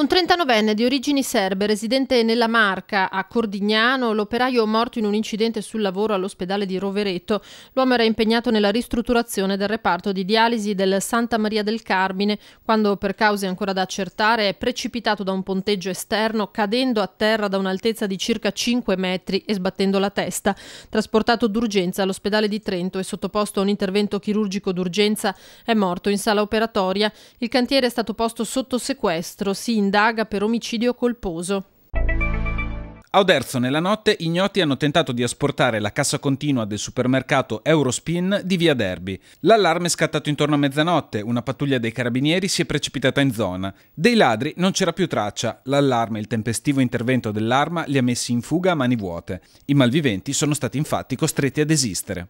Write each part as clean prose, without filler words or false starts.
È un 39enne di origini serbe, residente nella Marca, a Cordignano, l'operaio morto in un incidente sul lavoro all'ospedale di Rovereto. L'uomo era impegnato nella ristrutturazione del reparto di dialisi del Santa Maria del Carmine, quando per cause ancora da accertare è precipitato da un ponteggio esterno, cadendo a terra da un'altezza di circa 5 metri e sbattendo la testa. Trasportato d'urgenza all'ospedale di Trento e sottoposto a un intervento chirurgico d'urgenza, è morto in sala operatoria. Il cantiere è stato posto sotto sequestro. Si indaga per omicidio colposo. A Oderzo nella notte ignoti hanno tentato di asportare la cassa continua del supermercato Eurospin di via Derby. L'allarme è scattato intorno a mezzanotte, una pattuglia dei carabinieri si è precipitata in zona. Dei ladri non c'era più traccia, l'allarme e il tempestivo intervento dell'Arma li ha messi in fuga a mani vuote. I malviventi sono stati infatti costretti a desistere.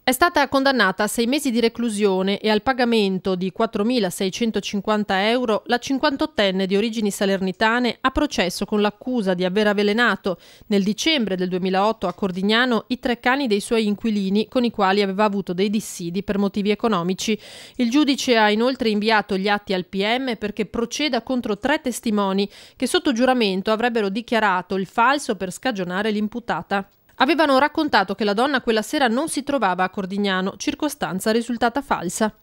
È stata condannata a 6 mesi di reclusione e al pagamento di 4.650 euro la 58enne di origini salernitane a processo con l'accusa di aver avvelenato nel dicembre del 2008 a Cordignano i 3 cani dei suoi inquilini con i quali aveva avuto dei dissidi per motivi economici. Il giudice ha inoltre inviato gli atti al PM perché proceda contro 3 testimoni che sotto giuramento avrebbero dichiarato il falso per scagionare l'imputata. Avevano raccontato che la donna quella sera non si trovava a Cordignano, circostanza risultata falsa.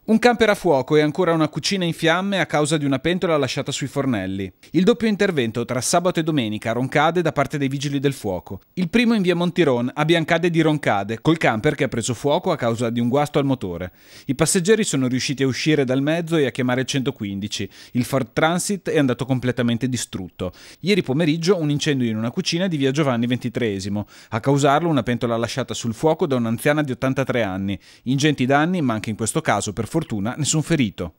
Un camper a fuoco e ancora una cucina in fiamme a causa di una pentola lasciata sui fornelli. Il doppio intervento tra sabato e domenica a Roncade da parte dei vigili del fuoco. Il primo in via Montiron a Biancade di Roncade, col camper che ha preso fuoco a causa di un guasto al motore. I passeggeri sono riusciti a uscire dal mezzo e a chiamare il 115. Il Ford Transit è andato completamente distrutto. Ieri pomeriggio un incendio in una cucina di via Giovanni XXIII. A causarlo una pentola lasciata sul fuoco da un'anziana di 83 anni. Ingenti danni, ma anche in questo caso per fortuna nessun ferito.